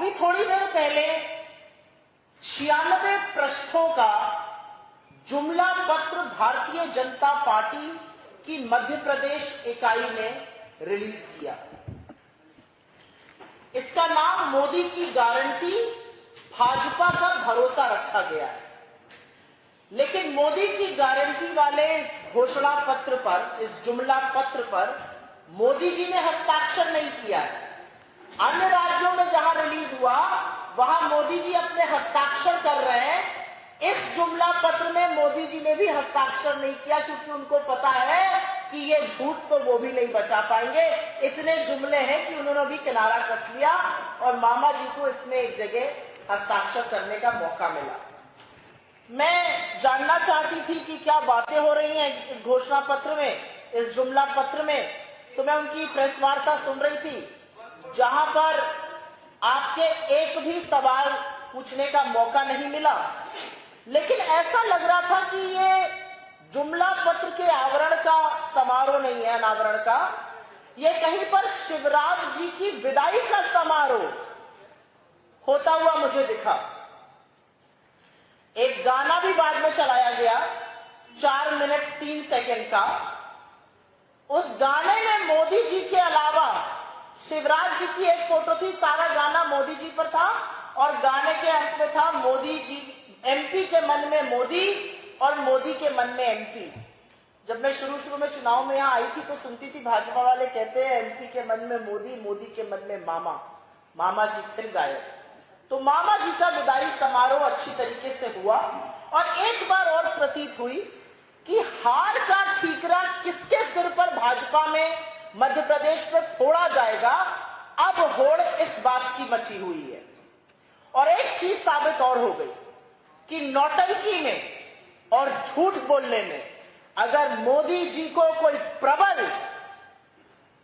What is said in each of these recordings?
अभी थोड़ी देर पहले 96 पृष्ठों का जुमला पत्र भारतीय जनता पार्टी की मध्य प्रदेश इकाई ने रिलीज किया। इसका नाम मोदी की गारंटी, भाजपा का भरोसा रखा गया है। लेकिन मोदी की गारंटी वाले इस घोषणा पत्र पर, इस जुमला पत्र पर मोदी जी ने हस्ताक्षर नहीं किया है। अन्य राज्यों में जहां रिलीज हुआ वहां मोदी जी अपने हस्ताक्षर कर रहे हैं। इस जुमला पत्र में मोदी जी ने भी हस्ताक्षर नहीं किया, क्योंकि उनको पता है कि ये झूठ तो वो भी नहीं बचा पाएंगे। इतने जुमले हैं कि उन्होंने भी किनारा कस लिया और मामा जी को इसमें एक जगह हस्ताक्षर करने का मौका मिला। मैं जानना चाहती थी कि क्या बातें हो रही हैं इस घोषणा पत्र में, इस जुमला पत्र में। तो मैं उनकी प्रेस वार्ता सुन रही थी, जहां पर आपके एक भी सवाल पूछने का मौका नहीं मिला। लेकिन ऐसा लग रहा था कि ये जुमला पत्र के आवरण का समारोह नहीं है, अनावरण का। ये कहीं पर शिवराज जी की विदाई का समारोह होता हुआ मुझे दिखा। एक गाना भी बाद में चलाया गया 4 मिनट 3 सेकंड का। उस गाने में मोदी जी के अलावा शिवराज जी की एक फोटो थी। सारा गाना मोदी जी पर था और गाने के अंत में था मोदी जी, एमपी के मन में मोदी और मोदी के मन में एमपी। जब मैं शुरू में चुनाव में यहां आई थी तो सुनती थी भाजपा वाले कहते हैं एमपी के मन में मोदी, मोदी के मन में मामा, मामा जी फिर गायब। तो मामा जी का विदाई समारोह अच्छी तरीके से हुआ और एक बार और प्रतीत हुई कि हार का ठीकरा किसके सिर पर भाजपा में मध्य प्रदेश में फोड़ा जाएगा। अब होड़ इस बात की मची हुई है। और एक चीज साबित और हो गई कि नौटंकी में और झूठ बोलने में अगर मोदी जी को कोई प्रबल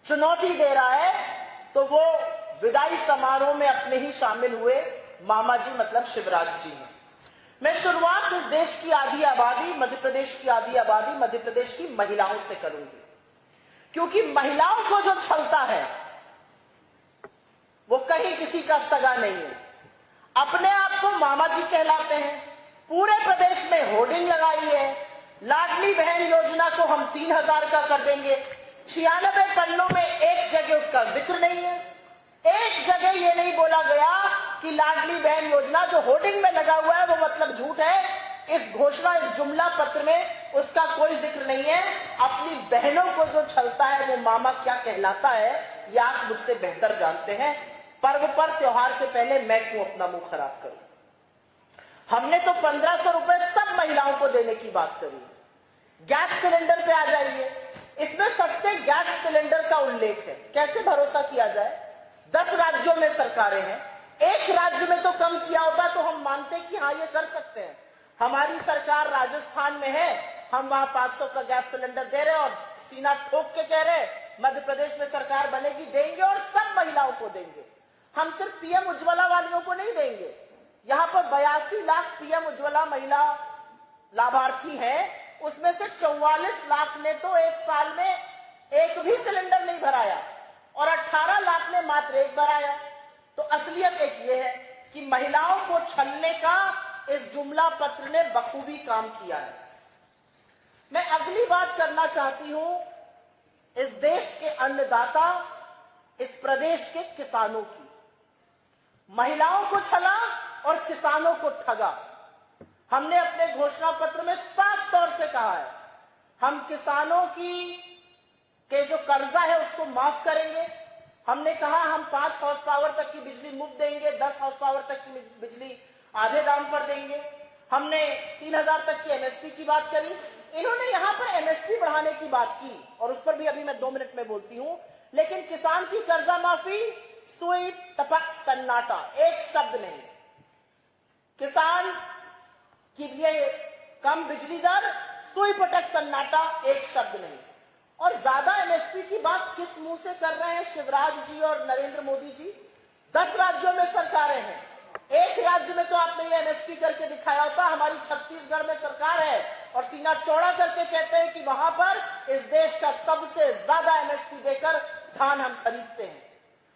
चुनौती दे रहा है तो वो विदाई समारोह में अपने ही शामिल हुए मामा जी, मतलब शिवराज जी हैं। मैं शुरुआत इस देश की आधी आबादी, मध्य प्रदेश की आधी आबादी, मध्य प्रदेश की महिलाओं से करूंगी, क्योंकि महिलाओं को जो छलता है वो कहीं किसी का सगा नहीं है। अपने आप को मामा जी कहलाते हैं, पूरे प्रदेश में होर्डिंग लगाई है, लाडली बहन योजना को हम 3000 का कर देंगे। 96 पन्नों में एक जगह उसका जिक्र नहीं है। एक जगह ये नहीं बोला गया कि लाडली बहन योजना जो होर्डिंग में लगा हुआ है वो मतलब झूठ है। इस घोषणा, इस जुमला पत्र में उसका कोई जिक्र नहीं है। अपनी बहनों को जो छलता है वो मामा क्या कहलाता है, ये आप मुझसे बेहतर जानते हैं। पर्व पर, त्योहार के पहले मैं क्यों अपना मुंह खराब करूं। हमने तो 1500 रुपए सब महिलाओं को देने की बात करी। गैस सिलेंडर पे आ जाइए, इसमें सस्ते गैस सिलेंडर का उल्लेख है। कैसे भरोसा किया जाए? 10 राज्यों में सरकारें हैं, एक राज्य में तो कम किया होता तो हम मानते कि हाँ ये कर सकते हैं। हमारी सरकार राजस्थान में है, हम वहां 500 का गैस सिलेंडर दे रहे और सीना ठोक के कह रहे मध्य प्रदेश में सरकार बनेगी देंगे और सब महिलाओं को देंगे। हम सिर्फ पीएम उज्ज्वला वालियों को नहीं देंगे। यहां पर 82 लाख पीएम उज्ज्वला महिला लाभार्थी हैं, उसमें से 44 लाख ने तो एक साल में एक भी सिलेंडर नहीं भराया और 18 लाख ने मात्र एक भराया। तो असलियत एक ये है कि महिलाओं को छलने का इस जुमला पत्र ने बखूबी काम किया है। मैं अगली बात करना चाहती हूं इस देश के अन्नदाता, इस प्रदेश के किसानों की। महिलाओं को छला और किसानों को ठगा। हमने अपने घोषणा पत्र में साफ तौर से कहा है हम किसानों के जो कर्जा है उसको माफ करेंगे। हमने कहा हम 5 हॉर्स पावर तक की बिजली मुफ्त देंगे, 10 हॉर्स पावर तक की बिजली आधे दाम पर देंगे। हमने 3000 तक की एमएसपी की बात करी। इन्होंने यहां पर एमएसपी बढ़ाने की बात की और उस पर भी अभी मैं 2 मिनट में बोलती हूं। लेकिन किसान की कर्जा माफी, सुई टपक सन्नाटा, एक शब्द नहीं। किसान के लिए कम बिजली दर, सुई पटक सन्नाटा, एक शब्द नहीं। और ज्यादा एमएसपी की बात किस मुंह से कर रहे हैं शिवराज जी और नरेंद्र मोदी जी? 10 राज्यों में सरकारें हैं, एक राज्य में तो आपने ये एमएसपी करके दिखाया होता। हमारी छत्तीसगढ़ में सरकार है और सीना चौड़ा करके कहते हैं कि वहां पर इस देश का सबसे ज्यादा एमएसपी देकर धान हम खरीदते हैं।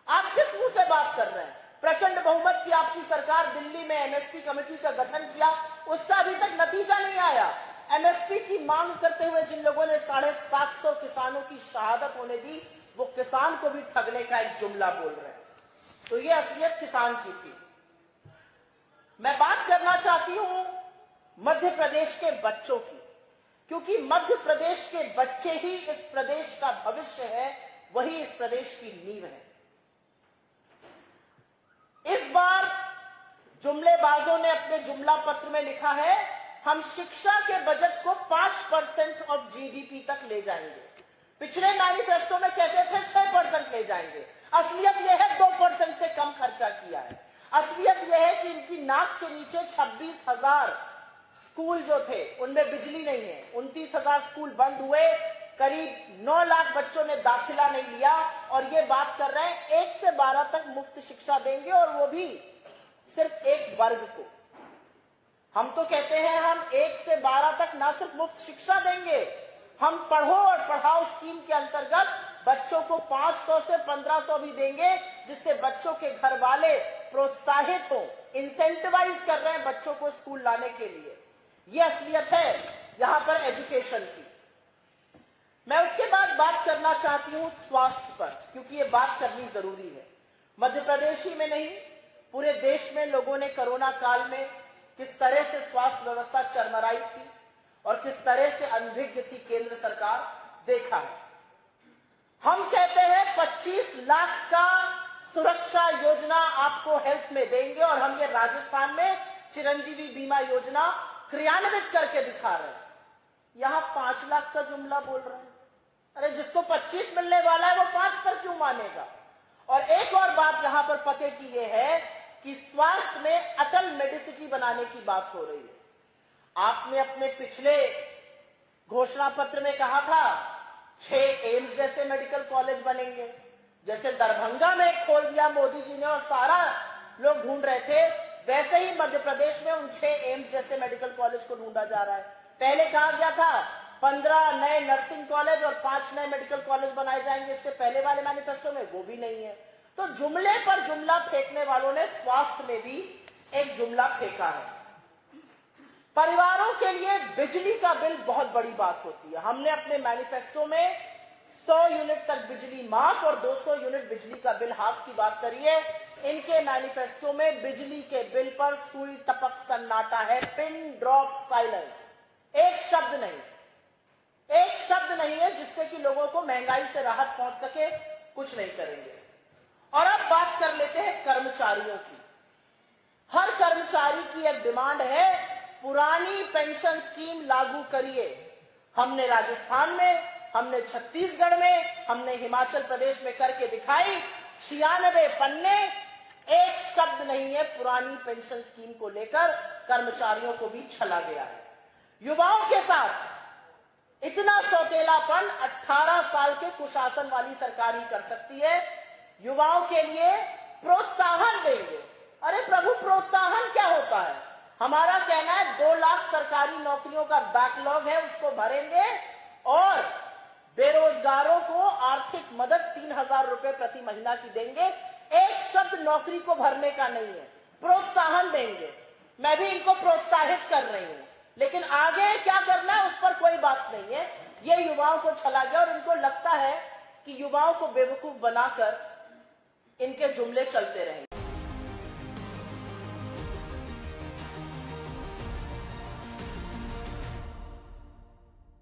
आप किस मुंह से बात कर रहे हैं? प्रचंड बहुमत की आपकी सरकार दिल्ली में एमएसपी कमेटी का गठन किया, उसका अभी तक नतीजा नहीं आया। एमएसपी की मांग करते हुए जिन लोगों ने 750 किसानों की शहादत होने दी, वो किसान को भी ठगने का एक जुमला बोल रहे हैं। तो ये असलियत किसान की थी। मैं बात करना चाहती हूं मध्य प्रदेश के बच्चों की, क्योंकि मध्य प्रदेश के बच्चे ही इस प्रदेश का भविष्य है, वही इस प्रदेश की नींव है। इस बार जुमलेबाजों ने अपने जुमला पत्र में लिखा है, हम शिक्षा के बजट को 5% ऑफ जीडीपी तक ले जाएंगे। पिछले मैनिफेस्टो में कहते थे 6% ले जाएंगे। असलियत यह है 2% से कम खर्चा किया है। असलियत यह है कि इनकी नाक के नीचे 26,000 स्कूल जो थे उनमें बिजली नहीं है। 29,000 स्कूल बंद हुए, करीब 9 लाख बच्चों ने दाखिला नहीं लिया, और ये बात कर रहे हैं 1 से 12 तक मुफ्त शिक्षा देंगे, और वो भी सिर्फ एक वर्ग को। हम तो कहते हैं हम 1 से 12 तक ना सिर्फ मुफ्त शिक्षा देंगे, हम पढ़ो और पढ़ाओ स्कीम के अंतर्गत बच्चों को 500 से 1500 भी देंगे, जिससे बच्चों के घर वाले प्रोत्साहित हो, इंसेंटिवाइज कर रहे हैं बच्चों को स्कूल लाने के लिए। ये असलियत है यहां पर एजुकेशन की। मैं उसके बाद बात करना चाहती हूं स्वास्थ्य पर, क्योंकि ये बात करनी जरूरी है। मध्य प्रदेश ही में नहीं, पूरे देश में लोगों ने कोरोना काल में किस तरह से स्वास्थ्य व्यवस्था चरमराई थी और किस तरह से अनभिज्ञ थी केंद्र सरकार, देखा है। हम कहते हैं 25 लाख का सुरक्षा योजना आपको हेल्थ में देंगे, और हम ये राजस्थान में चिरंजीवी बीमा योजना क्रियान्वित करके दिखा रहे हैं। यहां 5 लाख का जुमला बोल रहे हैं। अरे जिसको 25 मिलने वाला है वो 5 पर क्यों मानेगा? और एक और बात यहां पर पते की ये है कि स्वास्थ्य में अटल मेडिसिटी बनाने की बात हो रही है। आपने अपने पिछले घोषणा पत्र में कहा था 6 एम्स जैसे मेडिकल कॉलेज बनेंगे, जैसे दरभंगा में खोल दिया मोदी जी ने और सारा लोग ढूंढ रहे थे, वैसे ही मध्य प्रदेश में उन 6 एम्स जैसे मेडिकल कॉलेज को ढूंढा जा रहा है। पहले कहा गया था 15 नए नर्सिंग कॉलेज और 5 नए मेडिकल कॉलेज बनाए जाएंगे, इससे पहले वाले मैनिफेस्टो में वो भी नहीं है। तो जुमले पर जुमला फेंकने वालों ने स्वास्थ्य में भी एक जुमला फेंका है। परिवारों के लिए बिजली का बिल बहुत बड़ी बात होती है। हमने अपने मैनिफेस्टो में 100 यूनिट तक बिजली माफ और 200 यूनिट बिजली का बिल हाफ की बात करी है। इनके मैनिफेस्टो में बिजली के बिल पर सुई टपक सन्नाटा है, पिन ड्रॉप साइलेंस। एक शब्द नहीं, एक शब्द नहीं है जिससे कि लोगों को महंगाई से राहत पहुंच सके, कुछ नहीं करेंगे। और अब बात कर लेते हैं कर्मचारियों की। हर कर्मचारी की एक डिमांड है, पुरानी पेंशन स्कीम लागू करिए। हमने राजस्थान में, हमने छत्तीसगढ़ में, हमने हिमाचल प्रदेश में करके दिखाई। 96 पन्ने, एक शब्द नहीं है पुरानी पेंशन स्कीम को लेकर। कर्मचारियों को भी छला गया है। युवाओं के साथ इतना सौतेलापन 18 साल के कुशासन वाली सरकार ही कर सकती है। युवाओं के लिए प्रोत्साहन देंगे। अरे प्रभु, प्रोत्साहन क्या होता है? हमारा कहना है 2 लाख सरकारी नौकरियों का बैकलॉग है, उसको भरेंगे, और बेरोजगारों को आर्थिक मदद 3,000 रुपए प्रति महीना की देंगे। एक शब्द नौकरी को भरने का नहीं है, प्रोत्साहन देंगे। मैं भी इनको प्रोत्साहित कर रही हूं, लेकिन आगे क्या करना है उस पर कोई बात नहीं है। ये युवाओं को छला गया और इनको लगता है कि युवाओं को बेवकूफ बनाकर इनके जुमले चलते रहेंगे।